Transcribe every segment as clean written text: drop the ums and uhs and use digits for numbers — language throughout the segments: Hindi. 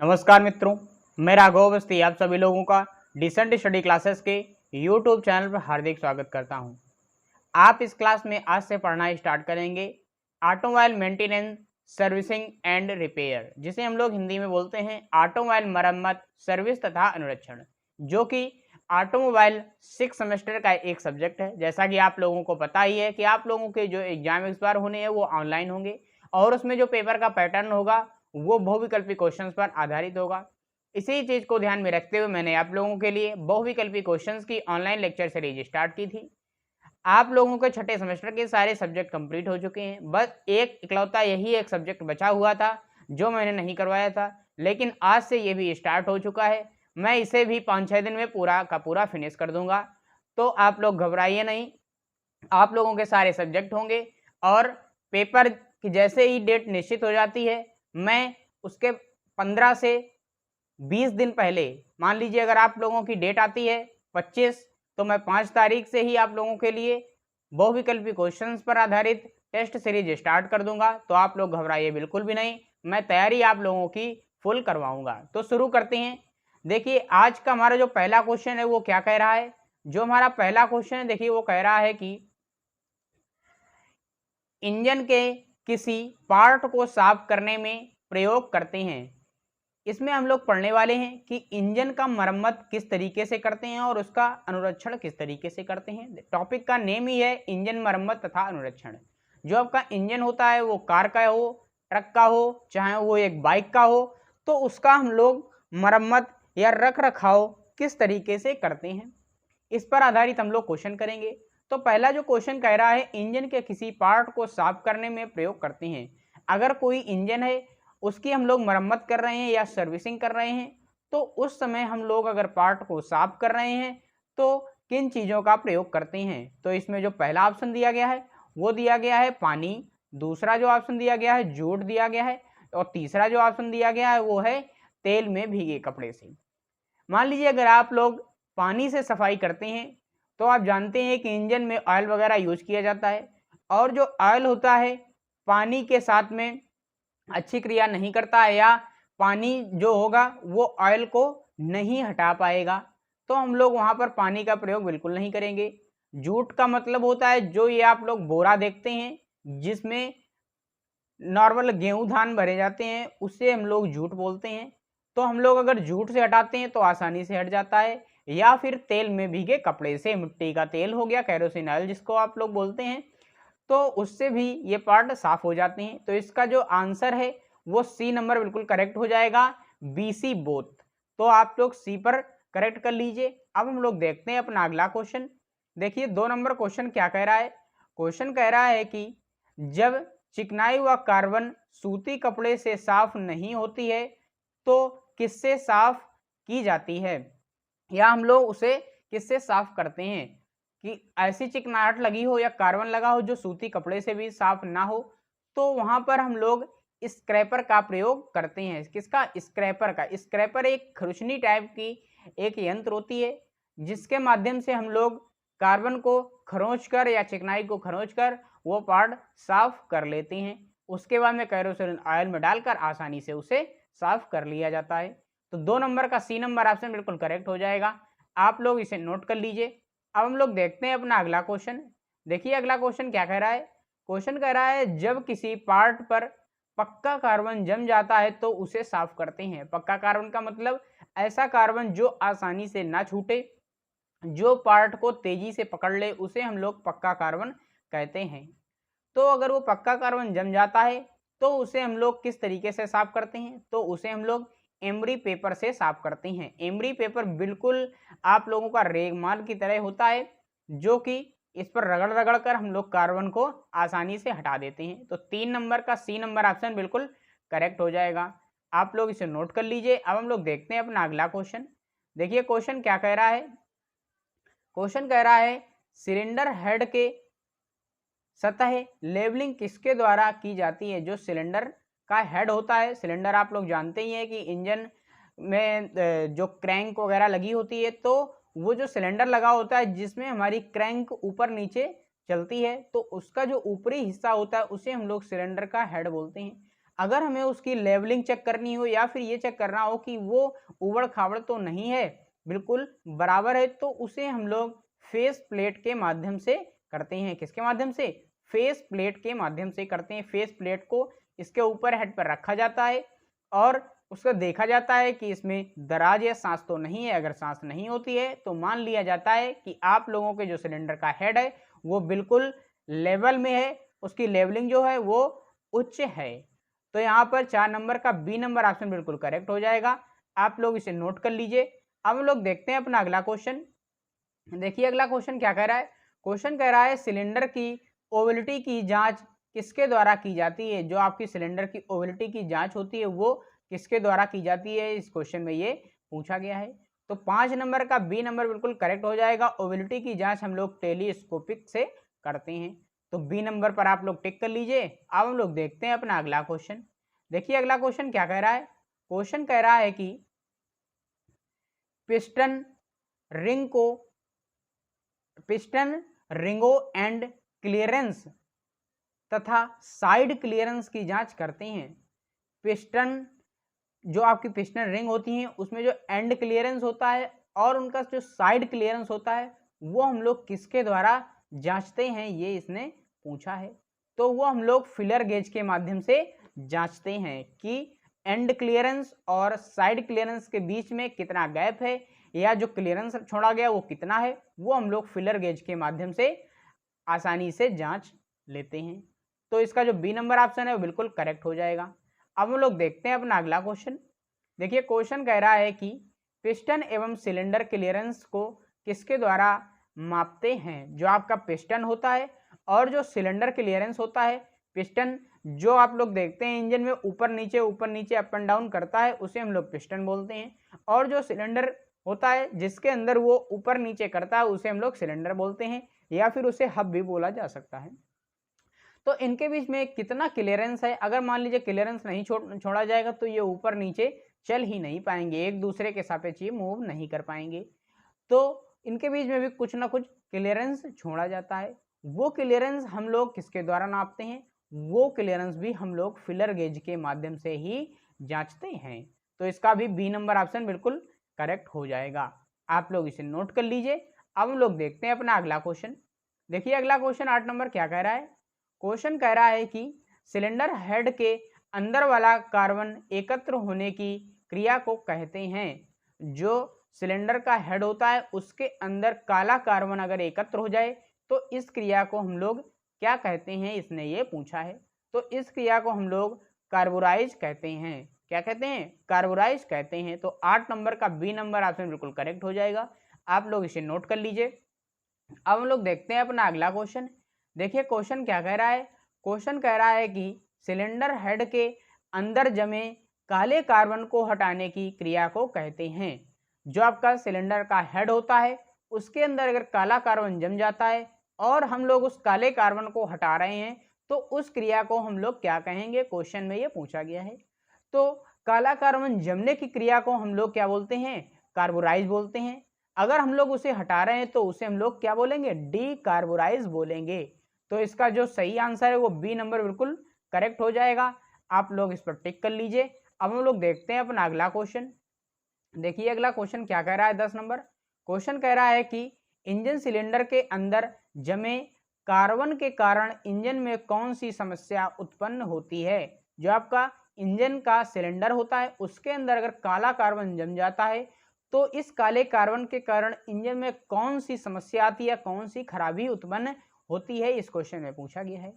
नमस्कार मित्रों, मैं राघव अवस्थी आप सभी लोगों का डिसेंट स्टडी क्लासेस के यूट्यूब चैनल पर हार्दिक स्वागत करता हूं। आप इस क्लास में आज से पढ़ना स्टार्ट करेंगे automobile maintenance, servicing and repair, जिसे हम लोग हिंदी में बोलते हैं ऑटोमोबाइल मरम्मत, सर्विस तथा अनुरक्षण, जो कि ऑटोमोबाइल 6 सेमेस्टर का एक सब्जेक्ट है। जैसा कि आप लोगों को पता ही है कि आप लोगों के जो एग्जाम इस बार होने हैं वो ऑनलाइन होंगे और उसमें जो पेपर का पैटर्न होगा वो बहुविकल्पी क्वेश्चंस पर आधारित होगा। इसी चीज को ध्यान में रखते हुए मैंने आप लोगों के लिए बहुविकल्पी क्वेश्चंस की ऑनलाइन लेक्चर सीरीज स्टार्ट की थी। आप लोगों के छठे सेमेस्टर के सारे सब्जेक्ट कंप्लीट हो चुके हैं, बस एक इकलौता यही एक सब्जेक्ट बचा हुआ था जो मैंने नहीं करवाया था, लेकिन आज से ये भी स्टार्ट हो चुका है। मैं इसे भी 5-6 दिन में पूरा का पूरा फिनिश कर दूंगा, तो आप लोग घबराइए नहीं। आप लोगों के सारे सब्जेक्ट होंगे और पेपर की जैसे ही डेट निश्चित हो जाती है, मैं उसके 15 से 20 दिन पहले, मान लीजिए अगर आप लोगों की डेट आती है 25, तो मैं 5 तारीख से ही आप लोगों के लिए बहुविकल्पी क्वेश्चंस पर आधारित टेस्ट सीरीज स्टार्ट कर दूंगा। तो आप लोग घबराइए बिल्कुल भी नहीं, मैं तैयारी आप लोगों की फुल करवाऊंगा। तो शुरू करते हैं। देखिए आज का हमारा जो पहला क्वेश्चन है वो क्या कह रहा है। जो हमारा पहला क्वेश्चन है देखिए वो कह रहा है कि इंजन के किसी पार्ट को साफ करने में प्रयोग करते हैं। इसमें हम लोग पढ़ने वाले हैं कि इंजन का मरम्मत किस तरीके से करते हैं और उसका अनुरक्षण किस तरीके से करते हैं। टॉपिक का नेम ही है इंजन मरम्मत तथा अनुरक्षण। जो आपका इंजन होता है वो कार का हो, ट्रक का हो, चाहे वो एक बाइक का हो, तो उसका हम लोग मरम्मत या रख रखाव किस तरीके से करते हैं, इस पर आधारित हम लोग क्वेश्चन करेंगे। तो पहला जो क्वेश्चन कह रहा है इंजन के किसी पार्ट को साफ करने में प्रयोग करते हैं। अगर कोई इंजन है उसकी हम लोग मरम्मत कर रहे हैं या सर्विसिंग कर रहे हैं, तो उस समय हम लोग अगर पार्ट को साफ कर रहे हैं तो किन चीज़ों का प्रयोग करते हैं। तो इसमें जो पहला ऑप्शन दिया गया है वो दिया गया है पानी, दूसरा जो ऑप्शन दिया गया है जूट दिया गया है, और तीसरा जो ऑप्शन दिया गया है वो है तेल में भीगे कपड़े से। मान लीजिए अगर आप लोग पानी से सफाई करते हैं तो आप जानते हैं कि इंजन में ऑयल वगैरह यूज किया जाता है, और जो ऑयल होता है पानी के साथ में अच्छी क्रिया नहीं करता है, या पानी जो होगा वो ऑयल को नहीं हटा पाएगा, तो हम लोग वहाँ पर पानी का प्रयोग बिल्कुल नहीं करेंगे। जूट का मतलब होता है जो ये आप लोग बोरा देखते हैं जिसमें नॉर्मल गेहूं धान भरे जाते हैं, उससे हम लोग जूट बोलते हैं। तो हम लोग अगर जूट से हटाते हैं तो आसानी से हट जाता है, या फिर तेल में भीगे कपड़े से, मिट्टी का तेल हो गया, कैरोसिन ऑयल जिसको आप लोग बोलते हैं, तो उससे भी ये पार्ट साफ हो जाते हैं। तो इसका जो आंसर है वो सी नंबर बिल्कुल करेक्ट हो जाएगा, बी सी बोथ। तो आप लोग सी पर करेक्ट कर लीजिए। अब हम लोग देखते हैं अपना अगला क्वेश्चन। देखिए 2 नंबर क्वेश्चन क्या कह रहा है। क्वेश्चन कह रहा है कि जब चिकनाई व कार्बन सूती कपड़े से साफ नहीं होती है तो किससे साफ की जाती है, या हम लोग उसे किससे साफ करते हैं। कि ऐसी चिकनाहट लगी हो या कार्बन लगा हो जो सूती कपड़े से भी साफ ना हो, तो वहां पर हम लोग स्क्रैपर का प्रयोग करते हैं। किसका? स्क्रैपर का। स्क्रैपर एक खरुचनी टाइप की एक यंत्र होती है जिसके माध्यम से हम लोग कार्बन को खरोंच कर या चिकनाई को खरोंच कर वो पार्ट साफ कर लेते हैं। उसके बाद में कैरोसिन ऑयल में डालकर आसानी से उसे साफ कर लिया जाता है। तो 2 नंबर का सी नंबर ऑप्शन बिल्कुल करेक्ट हो जाएगा। आप लोग इसे नोट कर लीजिए। अब हम लोग देखते हैं अपना अगला क्वेश्चन। देखिए अगला क्वेश्चन क्या कह रहा है। क्वेश्चन कह रहा है जब किसी पार्ट पर पक्का कार्बन जम जाता है तो उसे साफ करते हैं। पक्का कार्बन का मतलब ऐसा कार्बन जो आसानी से ना छूटे, जो पार्ट को तेजी से पकड़ ले, उसे हम लोग पक्का कार्बन कहते हैं। तो अगर वो पक्का कार्बन जम जाता है तो उसे हम लोग किस तरीके से साफ करते हैं, तो उसे हम लोग एमरी पेपर से साफ करते हैं। एमरी पेपर बिल्कुल आप लोगों का रेगमाल की तरह होता है, जो कि इस पर रगड़ रगड़ कर हम लोग कार्बन को आसानी से हटा देते हैं। तो 3 नंबर का सी नंबर ऑप्शन बिल्कुल करेक्ट हो जाएगा। आप लोग इसे नोट कर लीजिए। अब हम लोग देखते हैं अपना अगला क्वेश्चन। देखिए क्वेश्चन क्या कह रहा है। क्वेश्चन कह रहा है सिलेंडर हेड के सतह लेवलिंग किसके द्वारा की जाती है। जो सिलेंडर का हेड होता है, सिलेंडर आप लोग जानते ही हैं कि इंजन में जो क्रैंक वगैरह लगी होती है, तो वो जो सिलेंडर लगा होता है जिसमें हमारी क्रैंक ऊपर नीचे चलती है, तो उसका जो ऊपरी हिस्सा होता है उसे हम लोग सिलेंडर का हेड बोलते हैं। अगर हमें उसकी लेवलिंग चेक करनी हो या फिर ये चेक करना हो कि वो उबड़ खाबड़ तो नहीं है, बिल्कुल बराबर है, तो उसे हम लोग फेस प्लेट के माध्यम से करते हैं। किसके माध्यम से? फेस प्लेट के माध्यम से करते हैं। फेस प्लेट को इसके ऊपर हेड पर रखा जाता है और उसको देखा जाता है कि इसमें दराज या सांस तो नहीं है। अगर सांस नहीं होती है तो मान लिया जाता है कि आप लोगों के जो सिलेंडर का हेड है वो बिल्कुल लेवल में है, उसकी लेवलिंग जो है वो उच्च है। तो यहाँ पर 4 नंबर का बी नंबर ऑप्शन बिल्कुल करेक्ट हो जाएगा। आप लोग इसे नोट कर लीजिए। अब हम लोग देखते हैं अपना अगला क्वेश्चन। देखिए अगला क्वेश्चन क्या कह रहा है। क्वेश्चन कह रहा है सिलेंडर की ओवलिटी की जांच किसके द्वारा की जाती है। जो आपकी सिलेंडर की ओवलिटी की जांच होती है वो किसके द्वारा की जाती है, इस क्वेश्चन में ये पूछा गया है। तो 5 नंबर का बी नंबर बिल्कुल करेक्ट हो जाएगा। ओवलिटी की जांच हम लोग टेलीस्कोपिक से करते हैं। तो बी नंबर पर आप लोग टिक कर लीजिए। अब हम लोग देखते हैं अपना अगला क्वेश्चन। देखिए अगला क्वेश्चन क्या कह रहा है। क्वेश्चन कह रहा है कि पिस्टन रिंगों एंड क्लियरेंस तथा साइड क्लियरेंस की जांच करते हैं। पिस्टन, जो आपकी पिस्टन रिंग होती हैं उसमें जो एंड क्लियरेंस होता है और उनका जो साइड क्लियरेंस होता है वो हम लोग किसके द्वारा जांचते हैं, ये इसने पूछा है। तो वो हम लोग फिलर गेज के माध्यम से जांचते हैं कि एंड क्लियरेंस और साइड क्लियरेंस के बीच में कितना गैप है या जो क्लियरेंस छोड़ा गया वो कितना है, वो हम लोग फिलर गेज के माध्यम से आसानी से जांच लेते हैं। तो इसका जो बी नंबर ऑप्शन है वो बिल्कुल करेक्ट हो जाएगा। अब हम लोग देखते हैं अपना अगला क्वेश्चन। देखिए क्वेश्चन कह रहा है कि पिस्टन एवं सिलेंडर क्लियरेंस को किसके द्वारा मापते हैं। जो आपका पिस्टन होता है और जो सिलेंडर क्लियरेंस होता है, पिस्टन जो आप लोग देखते हैं इंजन में ऊपर नीचे अप एंड डाउन करता है उसे हम लोग पिस्टन बोलते हैं, और जो सिलेंडर होता है जिसके अंदर वो ऊपर नीचे करता है उसे हम लोग सिलेंडर बोलते हैं, या फिर उसे हब भी बोला जा सकता है। तो इनके बीच में कितना क्लियरेंस है, अगर मान लीजिए क्लियरेंस नहीं छोड़ा जाएगा तो ये ऊपर नीचे चल ही नहीं पाएंगे, एक दूसरे के सापेक्ष ये मूव नहीं कर पाएंगे। तो इनके बीच में भी कुछ ना कुछ क्लियरेंस छोड़ा जाता है। वो क्लियरेंस हम लोग किसके द्वारा नापते हैं, वो क्लियरेंस भी हम लोग फिलर गेज के माध्यम से ही जांचते हैं। तो इसका भी बी नंबर ऑप्शन बिल्कुल करेक्ट हो जाएगा। आप लोग इसे नोट कर लीजिए। अब हम लोग देखते हैं अपना अगला क्वेश्चन। देखिए अगला क्वेश्चन 8 नंबर क्या कह रहा है। क्वेश्चन कह रहा है कि सिलेंडर हेड के अंदर वाला कार्बन एकत्र होने की क्रिया को कहते हैं। जो सिलेंडर का हेड होता है उसके अंदर काला कार्बन अगर एकत्र हो जाए तो इस क्रिया को हम लोग क्या कहते हैं, इसने ये पूछा है। तो इस क्रिया को हम लोग कार्बोराइज कहते हैं। क्या कहते हैं? कार्बोराइज कहते हैं। तो 8 नंबर का बी नंबर ऑप्शन बिल्कुल करेक्ट हो जाएगा। आप लोग इसे नोट कर लीजिए। अब हम लोग देखते हैं अपना अगला क्वेश्चन। देखिए क्वेश्चन क्या कह रहा है। क्वेश्चन कह रहा है कि सिलेंडर हेड के अंदर जमे काले कार्बन को हटाने की क्रिया को कहते हैं। जो आपका सिलेंडर का हेड होता है उसके अंदर अगर काला कार्बन जम जाता है और हम लोग उस काले कार्बन को हटा रहे हैं तो उस क्रिया को हम लोग क्या कहेंगे, क्वेश्चन में ये पूछा गया है। तो काला कार्बन जमने की क्रिया को हम लोग क्या बोलते हैं, कार्बोराइज बोलते हैं। अगर हम लोग उसे हटा रहे हैं तो उसे हम लोग क्या बोलेंगे, डी कार्बोराइज बोलेंगे। तो इसका जो सही आंसर है वो बी नंबर बिल्कुल करेक्ट हो जाएगा। आप लोग इस पर टिक कर लीजिए। अब हम लोग देखते हैं अपना अगला क्वेश्चन। देखिए अगला क्वेश्चन क्या कह रहा है। 10 नंबर क्वेश्चन कह रहा है कि इंजन सिलेंडर के अंदर जमे कार्बन के कारण इंजन में कौन सी समस्या उत्पन्न होती है। जो आपका इंजन का सिलेंडर होता है उसके अंदर अगर काला कार्बन जम जाता है तो इस काले कार्बन के कारण इंजन में कौन सी समस्या आती है, कौन सी खराबी उत्पन्न होती है, इस क्वेश्चन में पूछा गया है।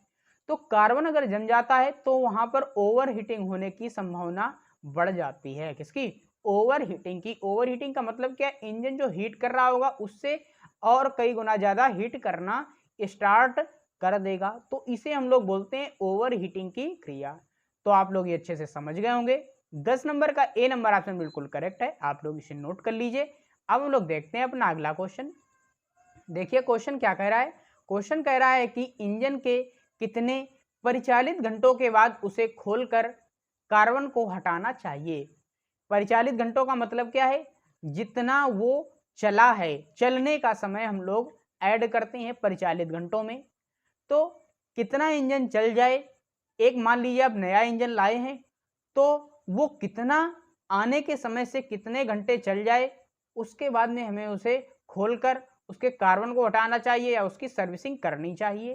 तो कार्बन अगर जम जाता है तो वहां पर ओवर हीटिंग होने की संभावना बढ़ जाती है। किसकी? ओवर हीटिंग की। ओवर हीटिंग का मतलब क्या, इंजन जो हीट कर रहा होगा उससे और कई गुना ज्यादा हीट करना स्टार्ट कर देगा। तो इसे हम लोग बोलते हैं ओवर हीटिंग की क्रिया। तो आप लोग ये अच्छे से समझ गए होंगे। 10 नंबर का ए नंबर ऑप्शन बिल्कुल करेक्ट है। आप लोग इसे नोट कर लीजिए। अब हम लोग देखते हैं अपना अगला क्वेश्चन। देखिए क्वेश्चन क्या कह रहा है। क्वेश्चन कह रहा है कि इंजन के कितने परिचालित घंटों के बाद उसे खोलकर कार्बन को हटाना चाहिए। परिचालित घंटों का मतलब क्या है, जितना वो चला है, चलने का समय हम लोग ऐड करते हैं परिचालित घंटों में। तो कितना इंजन चल जाए एक मान लीजिए आप नया इंजन लाए हैं तो वो कितना आने के समय से कितने घंटे चल जाए, उसके बाद में हमें उसे खोलकर उसके कार्बन को हटाना चाहिए या उसकी सर्विसिंग करनी चाहिए।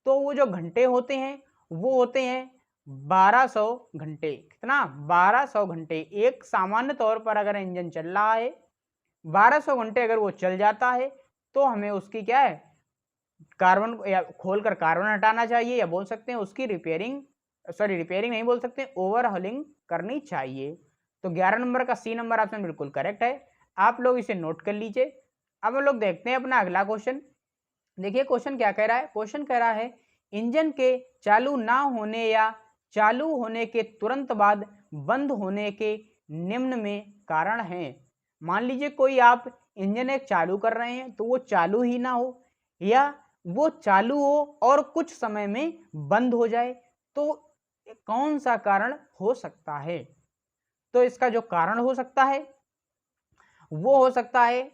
तो वो जो घंटे होते हैं वो होते हैं 1200 घंटे। कितना? 1200 घंटे। एक सामान्य तौर पर अगर इंजन चल रहा है 1200 घंटे अगर वो चल जाता है तो हमें उसकी क्या है, कार्बन या खोलकर कार्बन हटाना चाहिए, या बोल सकते हैं उसकी रिपेयरिंग नहीं बोल सकते, ओवरहॉलिंग करनी चाहिए। तो 11 नंबर का सी नंबर ऑप्शन बिल्कुल करेक्ट है। आप लोग इसे नोट कर लीजिए। अब हम लोग देखते हैं अपना अगला क्वेश्चन। देखिए क्वेश्चन क्या कह रहा है। क्वेश्चन कह रहा है इंजन के चालू ना होने या चालू होने के तुरंत बाद बंद होने के निम्न में कारण हैं। मान लीजिए कोई आप इंजन एक चालू कर रहे हैं तो वो चालू ही ना हो, या वो चालू हो और कुछ समय में बंद हो जाए, तो कौन सा कारण हो सकता है? तो इसका जो कारण हो सकता है वो हो सकता है,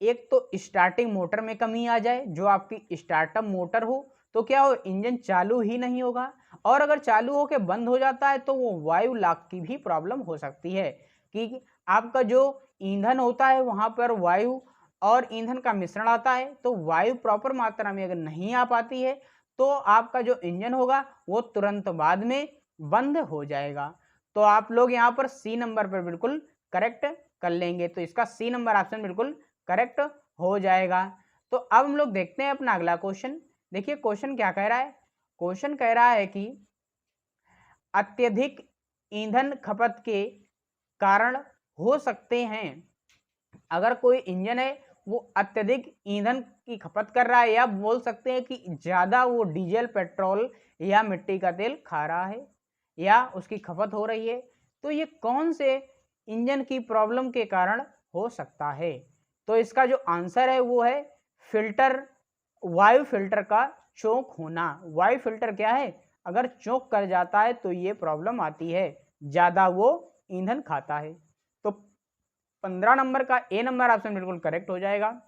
एक तो स्टार्टिंग मोटर में कमी आ जाए, जो आपकी स्टार्टअप मोटर हो तो क्या हो, इंजन चालू ही नहीं होगा। और अगर चालू होकर बंद हो जाता है तो वो वायु लाग की भी प्रॉब्लम हो सकती है कि आपका जो ईंधन होता है वहां पर वायु और ईंधन का मिश्रण आता है, तो वायु प्रॉपर मात्रा में अगर नहीं आ पाती है तो आपका जो इंजन होगा वो तुरंत बाद में बंद हो जाएगा। तो आप लोग यहाँ पर सी नंबर पर बिल्कुल करेक्ट कर लेंगे, तो इसका सी नंबर ऑप्शन बिल्कुल करेक्ट हो जाएगा। तो अब हम लोग देखते हैं अपना अगला क्वेश्चन। देखिए क्वेश्चन क्या कह रहा है। क्वेश्चन कह रहा है कि अत्यधिक ईंधन खपत के कारण हो सकते हैं। अगर कोई इंजन है वो अत्यधिक ईंधन की खपत कर रहा है, या बोल सकते हैं कि ज्यादा वो डीजल पेट्रोल या मिट्टी का तेल खा रहा है या उसकी खपत हो रही है, तो ये कौन से इंजन की प्रॉब्लम के कारण हो सकता है? तो इसका जो आंसर है वो है फिल्टर, वायु फिल्टर का चोक होना। वायु फिल्टर क्या है, अगर चोक कर जाता है तो ये प्रॉब्लम आती है, ज्यादा वो ईंधन खाता है। तो 15 नंबर का ए नंबर ऑप्शन बिल्कुल करेक्ट हो जाएगा।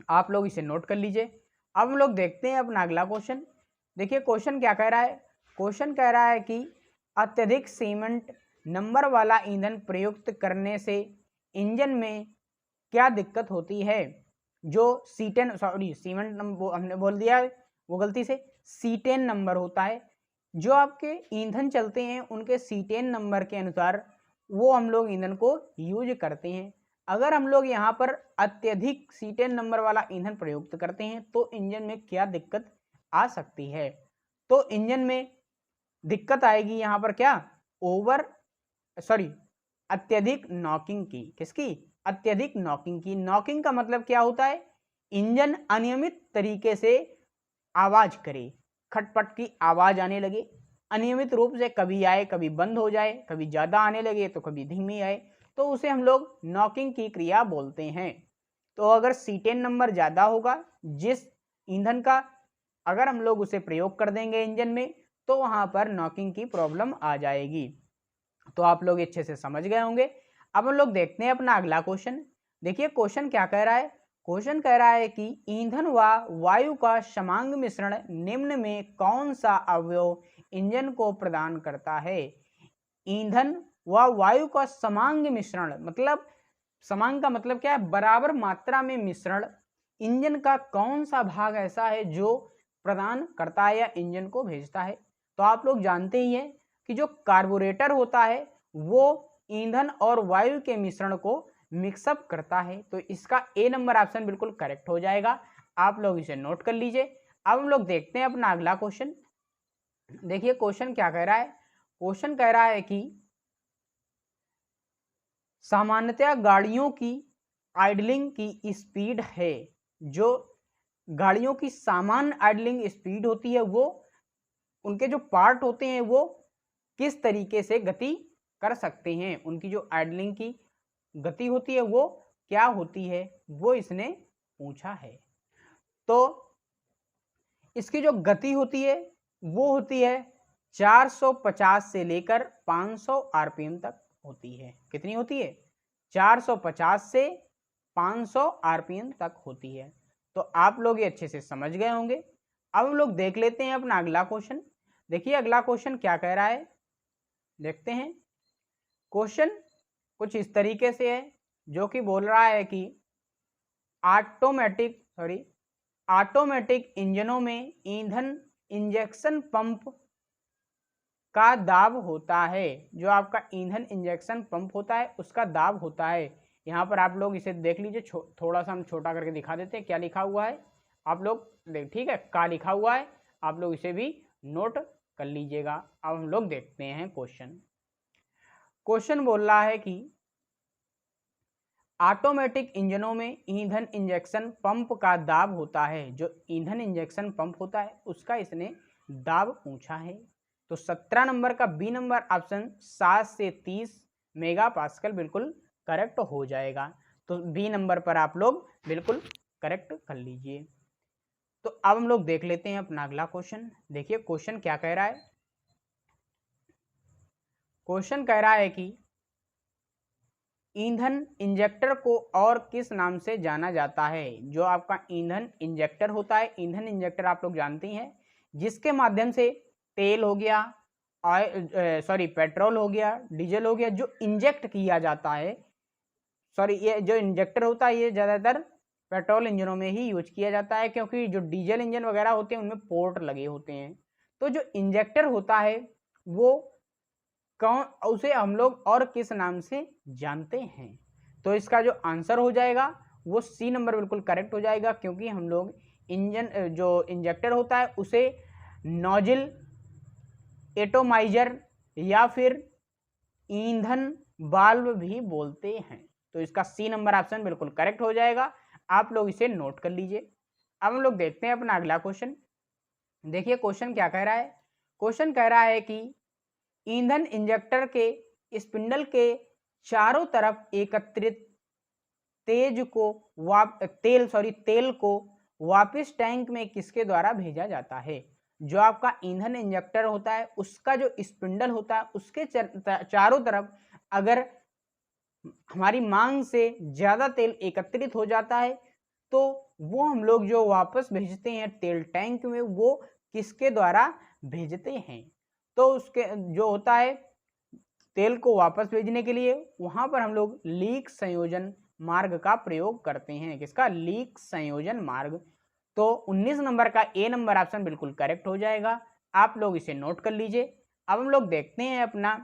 आप लोग इसे नोट कर लीजिए। अब हम लोग देखते हैं अपना अगला क्वेश्चन। देखिए क्वेश्चन क्या कह रहा है। क्वेश्चन कह रहा है कि अत्यधिक सीमेंट नंबर वाला ईंधन प्रयुक्त करने से इंजन में क्या दिक्कत होती है? जो सीमेंट नंबर हमने बोल दिया है, वो गलती से C10 नंबर होता है। जो आपके ईंधन चलते हैं उनके C10 नंबर के अनुसार वो हम लोग ईंधन को यूज करते हैं। अगर हम लोग यहाँ पर अत्यधिक C10 नंबर वाला ईंधन प्रयुक्त करते हैं तो इंजन में क्या दिक्कत आ सकती है? तो इंजन में दिक्कत आएगी यहाँ पर क्या, अत्यधिक नॉकिंग की। किसकी? अत्यधिक नॉकिंग की। नॉकिंग का मतलब क्या होता है, इंजन अनियमित तरीके से आवाज करे, खटपट की आवाज आने लगे, अनियमित रूप से कभी आए कभी बंद हो जाए, कभी ज्यादा आने लगे तो कभी धीमी आए, तो उसे हम लोग नॉकिंग की क्रिया बोलते हैं। तो अगर C10 नंबर ज्यादा होगा जिस ईंधन का, अगर हम लोग उसे प्रयोग कर देंगे इंजन में तो वहां पर नॉकिंग की प्रॉब्लम आ जाएगी। तो आप लोग अच्छे से समझ गए होंगे। अब हम लोग देखते हैं अपना अगला क्वेश्चन। देखिए क्वेश्चन क्या कह रहा है। क्वेश्चन कह रहा है कि ईंधन व वायु का समांग मिश्रण निम्न में कौन सा अवयव इंजन को प्रदान करता है? ईंधन व वायु का समांग मिश्रण, मतलब समांग का मतलब क्या है, बराबर मात्रा में मिश्रण इंजन का कौन सा भाग ऐसा है जो प्रदान करता है या इंजन को भेजता है? तो आप लोग जानते ही हैं कि जो कार्बोरेटर होता है वो ईंधन और वायु के मिश्रण को मिक्सअप करता है। तो इसका ए नंबर ऑप्शन बिल्कुल करेक्ट हो जाएगा। आप लोग इसे नोट कर लीजिए। अब हम लोग देखते हैं अपना अगला क्वेश्चन। देखिए क्वेश्चन क्या कह रहा है। क्वेश्चन कह रहा है कि सामान्यतः गाड़ियों की आइडलिंग की स्पीड है, जो गाड़ियों की सामान्य आइडलिंग स्पीड होती है वो उनके जो पार्ट होते हैं वो किस तरीके से गति कर सकते हैं, उनकी जो आइडलिंग की गति होती है वो क्या होती है, वो इसने पूछा है। तो इसकी जो गति होती है वो होती है 450 से लेकर 500 आरपीएम तक होती है। कितनी होती है? 450 से 500 आरपीएम तक होती है। तो आप लोग ये अच्छे से समझ गए होंगे। अब हम लोग देख लेते हैं अपना अगला क्वेश्चन। देखिए अगला क्वेश्चन क्या कह रहा है, देखते हैं। क्वेश्चन कुछ इस तरीके से है, जो कि बोल रहा है कि ऑटोमेटिक इंजनों में ईंधन इंजेक्शन पंप का दाब होता है। जो आपका ईंधन इंजेक्शन पंप होता है उसका दाब होता है। यहाँ पर आप लोग इसे देख लीजिए, थोड़ा सा हम छोटा करके दिखा देते हैं क्या लिखा हुआ है। आप लोग देख, ठीक है, का लिखा हुआ है, आप लोग इसे भी नोट कर लीजिएगा। अब हम लोग देखते हैं क्वेश्चन। क्वेश्चन बोल रहा है कि ऑटोमेटिक इंजनों में ईंधन इंजेक्शन पंप का दाब होता है। जो ईंधन इंजेक्शन पंप होता है उसका इसने दाब पूछा है। तो 17 नंबर का बी नंबर ऑप्शन 7 से 30 मेगा पास्कल बिल्कुल करेक्ट हो जाएगा। तो बी नंबर पर आप लोग बिल्कुल करेक्ट कर लीजिए। तो अब हम लोग देख लेते हैं अपना अगला क्वेश्चन। देखिए क्वेश्चन क्या कह रहा है। क्वेश्चन कह रहा है कि ईंधन इंजेक्टर को और किस नाम से जाना जाता है। जो आपका ईंधन इंजेक्टर होता है, ईंधन इंजेक्टर आप लोग जानते हैं, जिसके माध्यम से तेल हो गया, पेट्रोल हो गया, डीजल हो गया, जो इंजेक्ट किया जाता है, ये जो इंजेक्टर होता है ये ज़्यादातर पेट्रोल इंजनों में ही यूज किया जाता है, क्योंकि जो डीजल इंजन वगैरह होते हैं उनमें पोर्ट लगे होते हैं। तो जो इंजेक्टर होता है वो कौन, उसे हम लोग और किस नाम से जानते हैं। तो इसका जो आंसर हो जाएगा वो सी नंबर बिल्कुल करेक्ट हो जाएगा, क्योंकि हम लोग इंजन जो इंजेक्टर होता है उसे नोजल, एटोमाइजर या फिर ईंधन वाल्व भी बोलते हैं। तो इसका सी नंबर ऑप्शन बिल्कुल करेक्ट हो जाएगा। आप लोग इसे नोट कर लीजिए। अब हम लोग देखते हैं अपना अगला क्वेश्चन। देखिए क्वेश्चन क्या कह रहा है। क्वेश्चन कह रहा है कि ईंधन इंजेक्टर के स्पिंडल के चारों तरफ एकत्रित तेल को वापस टैंक में किसके द्वारा भेजा जाता है। जो आपका ईंधन इंजेक्टर होता है उसका जो स्पिंडल होता है उसके चारों तरफ अगर हमारी मांग से ज्यादा तेल एकत्रित हो जाता है तो वो हम लोग जो वापस भेजते हैं तेल टैंक में, वो किसके द्वारा भेजते हैं। तो उसके जो होता है तेल को वापस भेजने के लिए वहां पर हम लोग लीक संयोजन मार्ग का प्रयोग करते हैं। किसका? लीक संयोजन मार्ग। तो 19 नंबर का ए नंबर ऑप्शन बिल्कुल करेक्ट हो जाएगा। आप लोग इसे नोट कर लीजिए। अब हम लोग देखते हैं अपना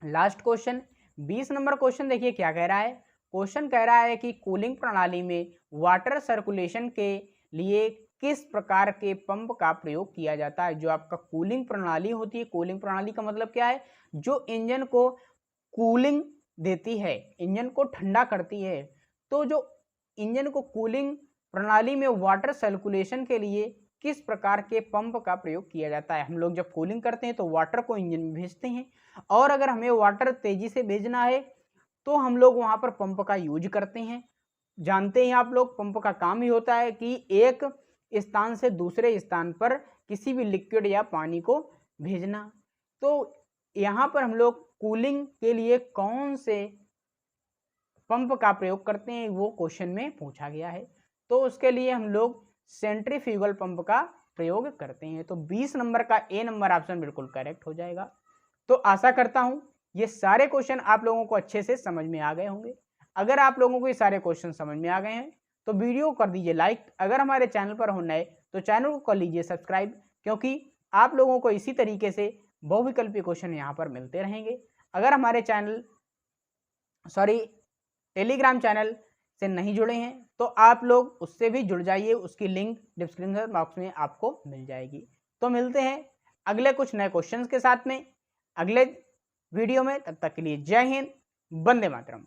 लास्ट क्वेश्चन, 20 नंबर क्वेश्चन। देखिए क्या कह रहा है। क्वेश्चन कह रहा है कि कूलिंग प्रणाली में वाटर सर्कुलेशन के लिए किस प्रकार के पंप का प्रयोग किया जाता है। जो आपका कूलिंग प्रणाली होती है, कूलिंग प्रणाली का मतलब क्या है, जो इंजन को कूलिंग देती है, इंजन को ठंडा करती है। तो जो इंजन को कूलिंग प्रणाली में वाटर सर्कुलेशन के लिए किस प्रकार के पंप का प्रयोग किया जाता है। हम लोग जब कूलिंग करते हैं तो वाटर को इंजन में भेजते हैं, और अगर हमें वाटर तेजी से भेजना है तो हम लोग वहां पर पंप का यूज करते हैं। जानते हैं आप लोग, पंप का काम ही होता है कि एक स्थान से दूसरे स्थान पर किसी भी लिक्विड या पानी को भेजना। तो यहाँ पर हम लोग कूलिंग के लिए कौन से पंप का प्रयोग करते हैं वो क्वेश्चन में पूछा गया है। तो उसके लिए हम लोग सेंट्रीफ्यूगल पंप का प्रयोग करते हैं। तो 20 नंबर का ए नंबर ऑप्शन बिल्कुल करेक्ट हो जाएगा। तो आशा करता हूं ये सारे क्वेश्चन आप लोगों को अच्छे से समझ में आ गए होंगे। अगर आप लोगों को ये सारे क्वेश्चन समझ में आ गए हैं तो वीडियो कर दीजिए लाइक। अगर हमारे चैनल पर हो नए तो चैनल को कर लीजिए सब्सक्राइब, क्योंकि आप लोगों को इसी तरीके से बहुविकल्पी क्वेश्चन यहाँ पर मिलते रहेंगे। अगर हमारे टेलीग्राम चैनल से नहीं जुड़े हैं तो आप लोग उससे भी जुड़ जाइए, उसकी लिंक डिस्क्रिप्शन बॉक्स में आपको मिल जाएगी। तो मिलते हैं अगले कुछ नए क्वेश्चंस के साथ में अगले वीडियो में। तब तक के लिए जय हिंद, वंदे मातरम।